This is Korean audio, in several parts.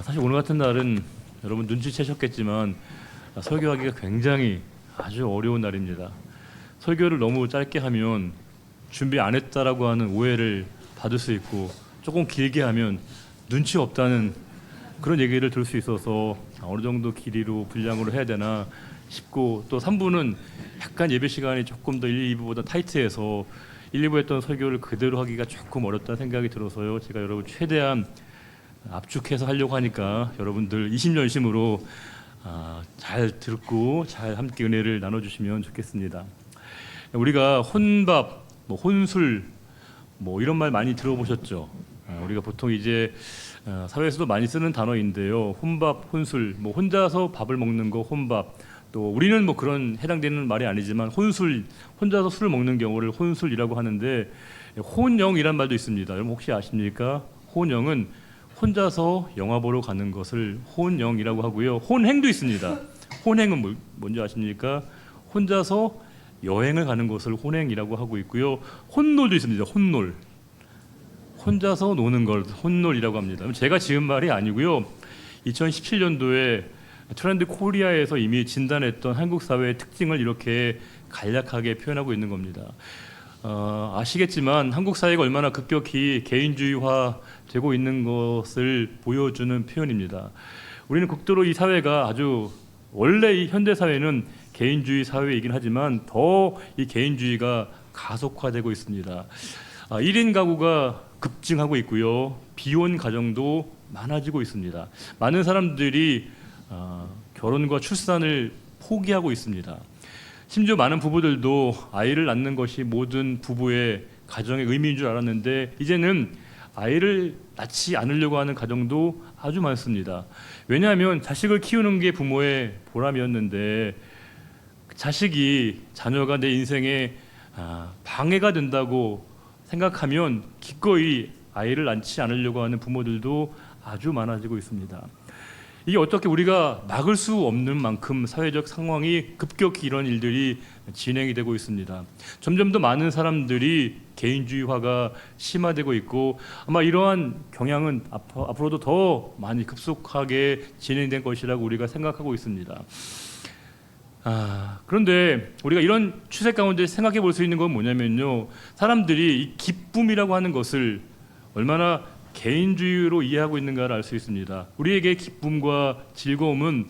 사실 오늘 같은 날은 여러분 눈치채셨겠지만 설교하기가 굉장히 아주 어려운 날입니다. 설교를 너무 짧게 하면 준비 안 했다라고 하는 오해를 받을 수 있고, 조금 길게 하면 눈치 없다는 그런 얘기를 들을 수 있어서 어느 정도 길이로 분량으로 해야 되나 싶고, 또 3부는 약간 예배 시간이 조금 더 1, 2부보다 타이트해서 1, 2부 했던 설교를 그대로 하기가 조금 어렵다는 생각이 들어서요, 제가 여러분 최대한 압축해서 하려고 하니까 여러분들 이심전심으로 잘 듣고 잘 함께 은혜를 나눠주시면 좋겠습니다. 우리가 혼밥, 혼술 이런 말 많이 들어보셨죠? 우리가 보통 이제 사회에서도 많이 쓰는 단어인데요. 혼밥, 혼술, 혼자서 밥을 먹는 거 혼밥, 또 우리는 그런 해당되는 말이 아니지만 혼술, 혼자서 술을 먹는 경우를 혼술이라고 하는데, 혼영이란 말도 있습니다. 여러분 혹시 아십니까? 혼영은 혼자서 영화 보러 가는 것을 혼영이라고 하고요. 혼행도 있습니다. 혼행은 뭔지 아십니까? 혼자서 여행을 가는 것을 혼행이라고 하고 있고요. 혼놀도 있습니다. 혼놀. 혼자서 노는 걸 혼놀이라고 합니다. 제가 지은 말이 아니고요. 2017년도에 트렌드 코리아에서 이미 진단했던 한국 사회의 특징을 이렇게 간략하게 표현하고 있는 겁니다. 아시겠지만 한국 사회가 얼마나 급격히 개인주의화 되고 있는 것을 보여주는 표현입니다. 우리는 극도로 이 사회가 원래 이 현대 사회는 개인주의 사회이긴 하지만 더 이 개인주의가 가속화되고 있습니다. 1인 가구가 급증하고 있고요. 비혼 가정도 많아지고 있습니다. 많은 사람들이 결혼과 출산을 포기하고 있습니다. 심지어 많은 부부들도 아이를 낳는 것이 모든 부부의 가정의 의미인 줄 알았는데, 이제는 아이를 낳지 않으려고 하는 가정도 아주 많습니다. 왜냐하면 자식을 키우는 게 부모의 보람이었는데, 자녀가 내 인생에 방해가 된다고 생각하면 기꺼이 아이를 낳지 않으려고 하는 부모들도 아주 많아지고 있습니다. 이게 어떻게 우리가 막을 수 없는 만큼 사회적 상황이 급격히 이런 일들이 진행이 되고 있습니다. 점점 더 많은 사람들이 개인주의화가 심화되고 있고, 아마 이러한 경향은 앞으로도 더 많이 급속하게 진행된 것이라고 우리가 생각하고 있습니다. 그런데 우리가 이런 추세 가운데 생각해 볼 수 있는 건 뭐냐면요, 사람들이 이 기쁨이라고 하는 것을 얼마나 개인주의로 이해하고 있는가를 알 수 있습니다. 우리에게 기쁨과 즐거움은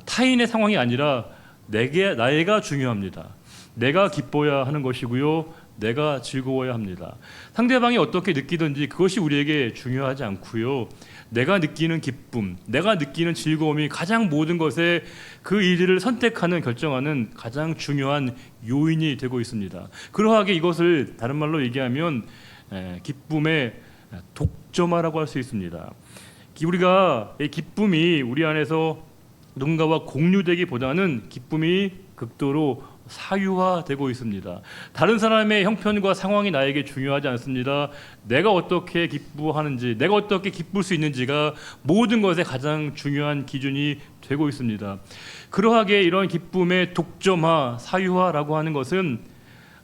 타인의 상황이 아니라 나에가 중요합니다. 내가 기뻐야 하는 것이고요, 내가 즐거워야 합니다. 상대방이 어떻게 느끼든지 그것이 우리에게 중요하지 않고요, 내가 느끼는 기쁨, 내가 느끼는 즐거움이 가장 모든 것에 그 일을 선택하는, 결정하는 가장 중요한 요인이 되고 있습니다. 그러하게 이것을 다른 말로 얘기하면 기쁨의 독점화라고 할 수 있습니다. 우리가 기쁨이 우리 안에서 누군가와 공유되기보다는 기쁨이 극도로 사유화되고 있습니다. 다른 사람의 형편과 상황이 나에게 중요하지 않습니다. 내가 어떻게 기뻐하는지, 내가 어떻게 기쁠 수 있는지가 모든 것의 가장 중요한 기준이 되고 있습니다. 그러하게 이런 기쁨의 독점화, 사유화라고 하는 것은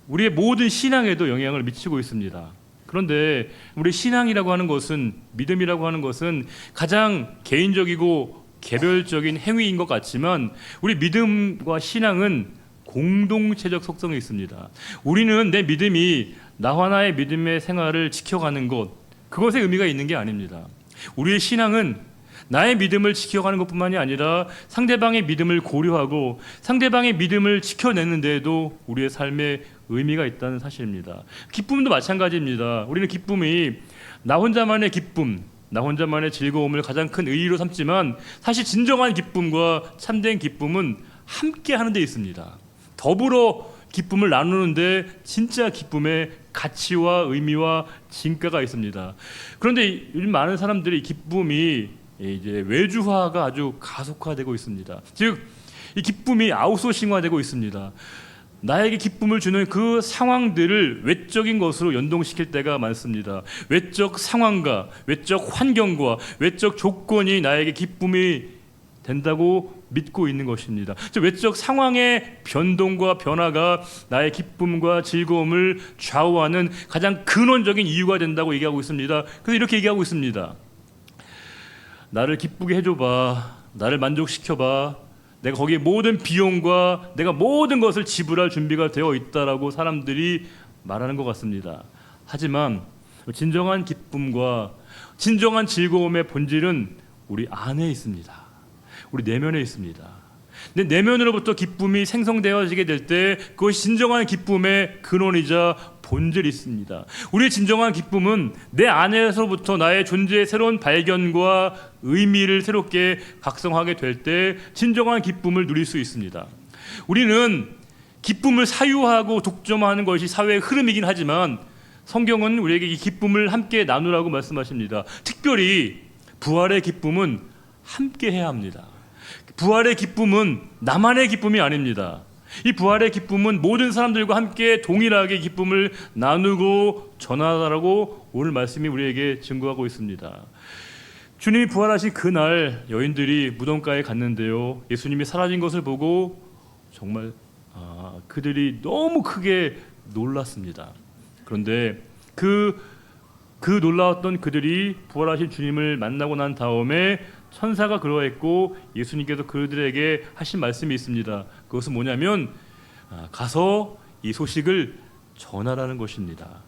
우리의 모든 신앙에도 영향을 미치고 있습니다. 그런데 우리 신앙이라고 하는 것은, 믿음이라고 하는 것은 가장 개인적이고 개별적인 행위인 것 같지만, 우리 믿음과 신앙은 공동체적 속성이 있습니다. 우리는 내 믿음이 나와 나의 믿음의 생활을 지켜가는 것, 그것에 의미가 있는 게 아닙니다. 우리의 신앙은 나의 믿음을 지켜가는 것뿐만이 아니라 상대방의 믿음을 고려하고 상대방의 믿음을 지켜내는 데에도 우리의 삶에 의미가 있다는 사실입니다. 기쁨도 마찬가지입니다. 우리는 기쁨이 나 혼자만의 기쁨, 나 혼자만의 즐거움을 가장 큰 의의로 삼지만, 사실 진정한 기쁨과 참된 기쁨은 함께 하는 데 있습니다. 더불어 기쁨을 나누는데 진짜 기쁨의 가치와 의미와 진가가 있습니다. 그런데 많은 사람들이 기쁨이 이제 외주화가 아주 가속화되고 있습니다. 즉, 이 기쁨이 아웃소싱화되고 있습니다. 나에게 기쁨을 주는 그 상황들을 외적인 것으로 연동시킬 때가 많습니다. 외적 상황과 외적 환경과 외적 조건이 나에게 기쁨이 된다고 믿고 있는 것입니다. 즉, 외적 상황의 변동과 변화가 나의 기쁨과 즐거움을 좌우하는 가장 근원적인 이유가 된다고 얘기하고 있습니다. 그래서 이렇게 얘기하고 있습니다. 나를 기쁘게 해줘봐, 나를 만족시켜봐, 내가 거기에 모든 비용과 내가 모든 것을 지불할 준비가 되어 있다라고 사람들이 말하는 것 같습니다. 하지만 진정한 기쁨과 진정한 즐거움의 본질은 우리 안에 있습니다. 우리 내면에 있습니다. 근데 내면으로부터 기쁨이 생성되어지게 될 때 그것이 진정한 기쁨의 근원이자 본질이 있습니다. 우리의 진정한 기쁨은 내 안에서부터 나의 존재의 새로운 발견과 의미를 새롭게 각성하게 될 때 진정한 기쁨을 누릴 수 있습니다. 우리는 기쁨을 사유하고 독점하는 것이 사회의 흐름이긴 하지만 성경은 우리에게 이 기쁨을 함께 나누라고 말씀하십니다. 특별히 부활의 기쁨은 함께 해야 합니다. 부활의 기쁨은 나만의 기쁨이 아닙니다. 이 부활의 기쁨은 모든 사람들과 함께 동일하게 기쁨을 나누고 전하라고 오늘 말씀이 우리에게 증거하고 있습니다. 주님이 부활하신 그날 여인들이 무덤가에 갔는데요, 예수님이 사라진 것을 보고 정말 그들이 너무 크게 놀랐습니다. 그런데 그 놀라웠던 그들이 부활하신 주님을 만나고 난 다음에 천사가 그러했고 예수님께서 그들에게 하신 말씀이 있습니다. 그것은 뭐냐면 가서 이 소식을 전하라는 것입니다.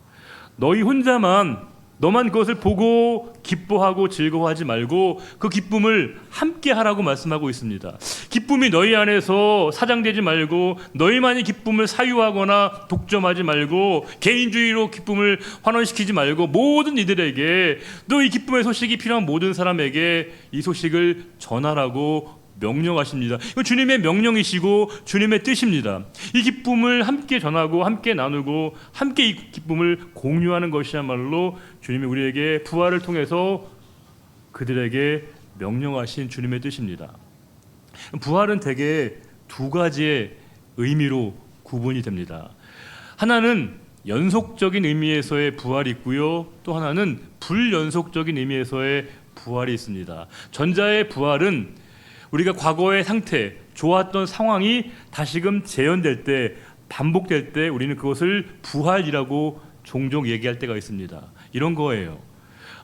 너만 그것을 보고 기뻐하고 즐거워하지 말고 그 기쁨을 함께 하라고 말씀하고 있습니다. 기쁨이 너희 안에서 사장되지 말고 너희만이 기쁨을 사유하거나 독점하지 말고 개인주의로 기쁨을 환원시키지 말고 모든 이들에게 너 이 기쁨의 소식이 필요한 모든 사람에게 이 소식을 전하라고 명령하십니다. 이건 주님의 명령이시고 주님의 뜻입니다. 이 기쁨을 함께 전하고 함께 나누고 함께 이 기쁨을 공유하는 것이야말로 주님이 우리에게 부활을 통해서 그들에게 명령하신 주님의 뜻입니다. 부활은 대개 두 가지의 의미로 구분이 됩니다. 하나는 연속적인 의미에서의 부활이 있고요, 또 하나는 불연속적인 의미에서의 부활이 있습니다. 전자의 부활은 우리가 과거의 상태, 좋았던 상황이 다시금 재현될 때, 반복될 때 우리는 그것을 부활이라고 종종 얘기할 때가 있습니다. 이런 거예요.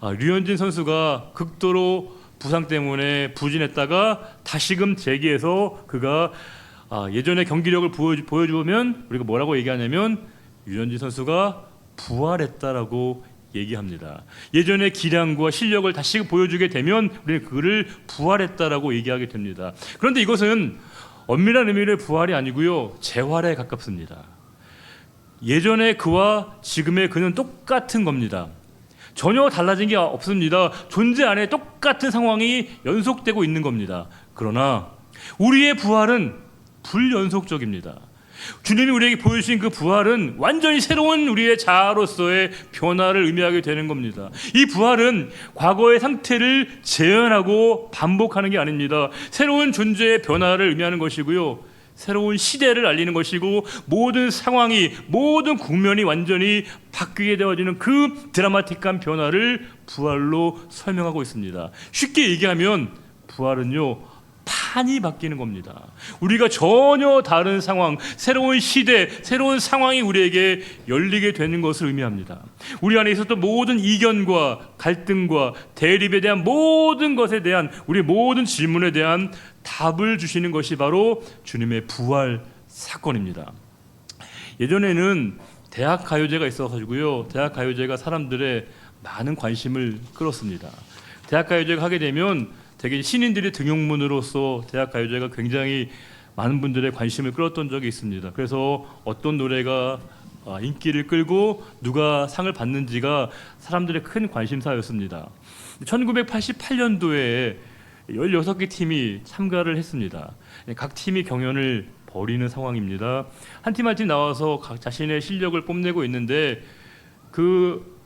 류현진 선수가 극도로 부상 때문에 부진했다가 다시금 재기해서 그가 예전의 경기력을 보여주면 우리가 뭐라고 얘기하냐면 류현진 선수가 부활했다라고 얘기합니다. 예전의 기량과 실력을 다시 보여주게 되면 우리는 그를 부활했다라고 얘기하게 됩니다. 그런데 이것은 엄밀한 의미의 부활이 아니고요, 재활에 가깝습니다. 예전의 그와 지금의 그는 똑같은 겁니다. 전혀 달라진 게 없습니다. 존재 안에 똑같은 상황이 연속되고 있는 겁니다. 그러나 우리의 부활은 불연속적입니다. 주님이 우리에게 보여주신 그 부활은 완전히 새로운 우리의 자아로서의 변화를 의미하게 되는 겁니다. 이 부활은 과거의 상태를 재현하고 반복하는 게 아닙니다. 새로운 존재의 변화를 의미하는 것이고요, 새로운 시대를 알리는 것이고 모든 상황이, 모든 국면이 완전히 바뀌게 되어지는 그 드라마틱한 변화를 부활로 설명하고 있습니다. 쉽게 얘기하면 부활은요, 판이 바뀌는 겁니다. 우리가 전혀 다른 상황, 새로운 시대, 새로운 상황이 우리에게 열리게 되는 것을 의미합니다. 우리 안에 있었던 모든 이견과 갈등과 대립에 대한 모든 것에 대한, 우리 모든 질문에 대한 답을 주시는 것이 바로 주님의 부활 사건입니다. 예전에는 대학 가요제가 있어가지고요, 대학 가요제가 사람들의 많은 관심을 끌었습니다. 대학 가요제가 하게 되면 되게 신인들의 등용문으로서 대학 가요제가 굉장히 많은 분들의 관심을 끌었던 적이 있습니다. 그래서 어떤 노래가 인기를 끌고 누가 상을 받는지가 사람들의 큰 관심사였습니다. 1988년도에 16개 팀이 참가를 했습니다. 각 팀이 경연을 벌이는 상황입니다. 한 팀 한 팀 나와서 각 자신의 실력을 뽐내고 있는데 그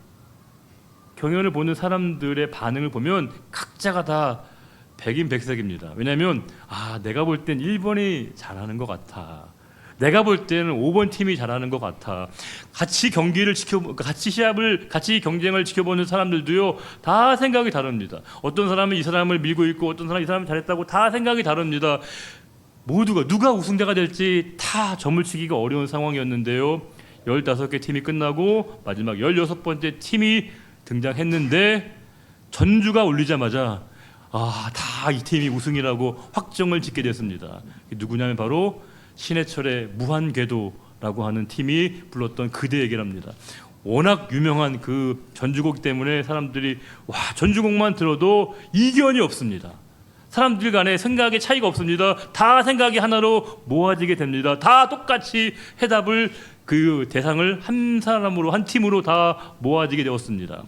경연을 보는 사람들의 반응을 보면 각자가 다 백인백색입니다. 왜냐하면 내가 볼 땐 1번이 잘하는 것 같아, 내가 볼 때는 5번 팀이 잘하는 것 같아. 같이 경쟁을 지켜보는 사람들도요, 다 생각이 다릅니다. 어떤 사람은 이 사람을 밀고 있고 어떤 사람은 이 사람이 잘했다고, 다 생각이 다릅니다. 모두가 누가 우승자가 될지 다 점을 치기가 어려운 상황이었는데요, 15개 팀이 끝나고 마지막 16번째 팀이 등장했는데 전주가 울리자마자 다 이 팀이 우승이라고 확정을 짓게 됐습니다. 누구냐면 바로 신해철의 무한궤도라고 하는 팀이 불렀던 그대의 얘기랍니다. 워낙 유명한 그 전주곡 때문에 사람들이 전주곡만 들어도 이견이 없습니다. 사람들 간에 생각의 차이가 없습니다. 다 생각이 하나로 모아지게 됩니다. 다 똑같이 해답을 그 대상을 한 사람으로 한 팀으로 다 모아지게 되었습니다.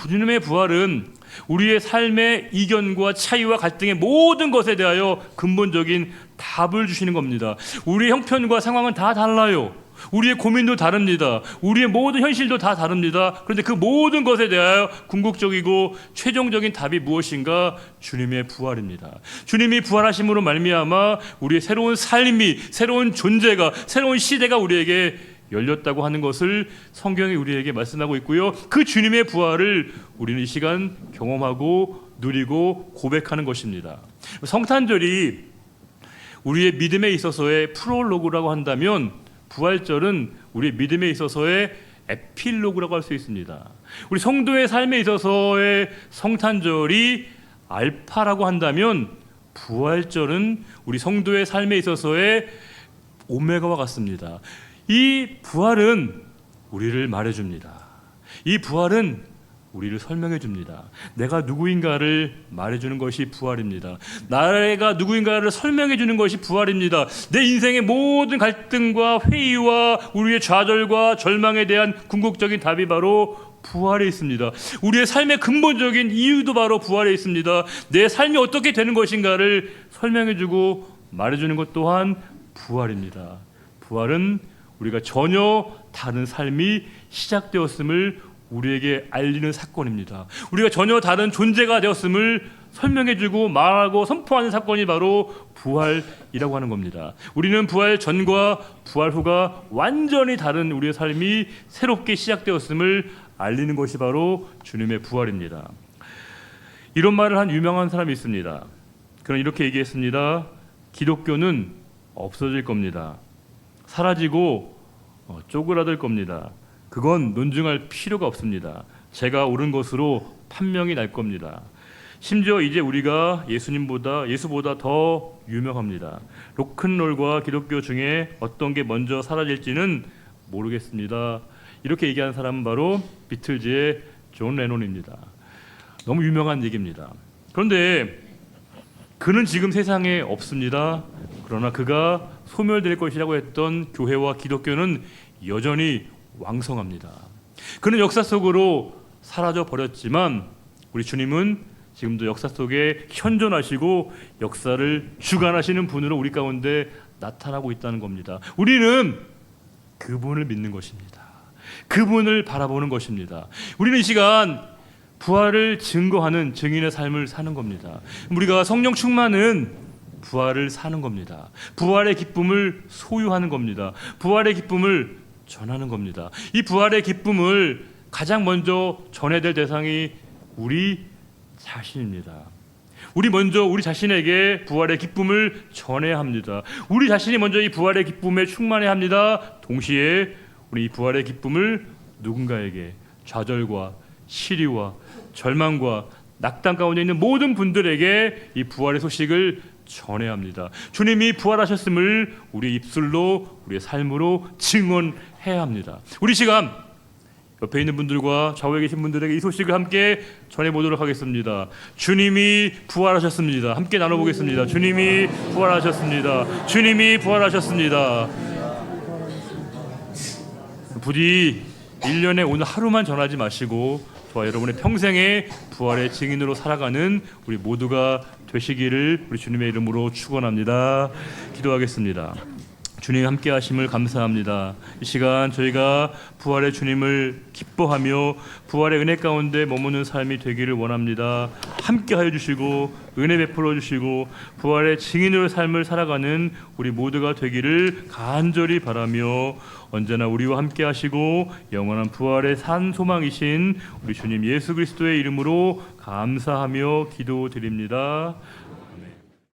주님의 부활은 우리의 삶의 이견과 차이와 갈등의 모든 것에 대하여 근본적인 답을 주시는 겁니다. 우리의 형편과 상황은 다 달라요. 우리의 고민도 다릅니다. 우리의 모든 현실도 다 다릅니다. 그런데 그 모든 것에 대하여 궁극적이고 최종적인 답이 무엇인가? 주님의 부활입니다. 주님이 부활하심으로 말미암아 우리의 새로운 삶이, 새로운 존재가, 새로운 시대가 우리에게 열렸다고 하는 것을 성경이 우리에게 말씀하고 있고요. 그 주님의 부활을 우리는 이 시간 경험하고 누리고 고백하는 것입니다. 성탄절이 우리의 믿음에 있어서의 프롤로그라고 한다면 부활절은 우리 믿음에 있어서의 에필로그라고 할 수 있습니다. 우리 성도의 삶에 있어서의 성탄절이 알파라고 한다면 부활절은 우리 성도의 삶에 있어서의 오메가와 같습니다. 이 부활은 우리를 말해줍니다. 이 부활은 우리를 설명해 줍니다. 내가 누구인가를 말해주는 것이 부활입니다. 내가 누구인가를 설명해 주는 것이 부활입니다. 내 인생의 모든 갈등과 회의와 우리의 좌절과 절망에 대한 궁극적인 답이 바로 부활에 있습니다. 우리의 삶의 근본적인 이유도 바로 부활에 있습니다. 내 삶이 어떻게 되는 것인가를 설명해 주고 말해주는 것 또한 부활입니다. 부활은 우리가 전혀 다른 삶이 시작되었음을 우리에게 알리는 사건입니다. 우리가 전혀 다른 존재가 되었음을 설명해주고 말하고 선포하는 사건이 바로 부활이라고 하는 겁니다. 우리는 부활 전과 부활 후가 완전히 다른 우리의 삶이 새롭게 시작되었음을 알리는 것이 바로 주님의 부활입니다. 이런 말을 한 유명한 사람이 있습니다. 그는 이렇게 얘기했습니다. 기독교는 없어질 겁니다. 사라지고 쪼그라들 겁니다. 그건 논증할 필요가 없습니다. 제가 옳은 것으로 판명이 날 겁니다. 심지어 이제 우리가 예수보다 더 유명합니다. 로큰롤과 기독교 중에 어떤 게 먼저 사라질지는 모르겠습니다. 이렇게 얘기하는 사람은 바로 비틀즈의 존 레논입니다. 너무 유명한 얘기입니다. 그런데 그는 지금 세상에 없습니다. 그러나 그가 소멸될 것이라고 했던 교회와 기독교는 여전히 왕성합니다. 그는 역사 속으로 사라져 버렸지만 우리 주님은 지금도 역사 속에 현존하시고 역사를 주관하시는 분으로 우리 가운데 나타나고 있다는 겁니다. 우리는 그분을 믿는 것입니다. 그분을 바라보는 것입니다. 우리는 이 시간 부활을 증거하는 증인의 삶을 사는 겁니다. 우리가 성령 충만은 부활을 사는 겁니다. 부활의 기쁨을 소유하는 겁니다. 부활의 기쁨을 전하는 겁니다. 이 부활의 기쁨을 가장 먼저 전해야 될 대상이 우리 자신입니다. 우리 자신에게 부활의 기쁨을 전해야 합니다. 우리 자신이 먼저 이 부활의 기쁨에 충만해야 합니다. 동시에 우리 이 부활의 기쁨을 누군가에게 좌절과 시리와 절망과 낙담 가운데 있는 모든 분들에게 이 부활의 소식을 전해야 합니다. 주님이 부활하셨음을 우리 입술로 우리의 삶으로 증언해야 합니다. 우리 시간 옆에 있는 분들과 좌우에 계신 분들에게 이 소식을 함께 전해보도록 하겠습니다. 주님이 부활하셨습니다. 함께 나눠보겠습니다. 주님이 부활하셨습니다. 주님이 부활하셨습니다. 부디 1년에 오늘 하루만 전하지 마시고 저와 여러분의 평생의 부활의 증인으로 살아가는 우리 모두가 되시기를 우리 주님의 이름으로 축원합니다. 기도하겠습니다. 주님 함께 하심을 감사합니다. 이 시간 저희가 부활의 주님을 기뻐하며 부활의 은혜 가운데 머무는 삶이 되기를 원합니다. 함께 하여 주시고 은혜 베풀어 주시고 부활의 증인으로 삶을 살아가는 우리 모두가 되기를 간절히 바라며 언제나 우리와 함께 하시고 영원한 부활의 산 소망이신 우리 주님 예수 그리스도의 이름으로 감사하며 기도드립니다.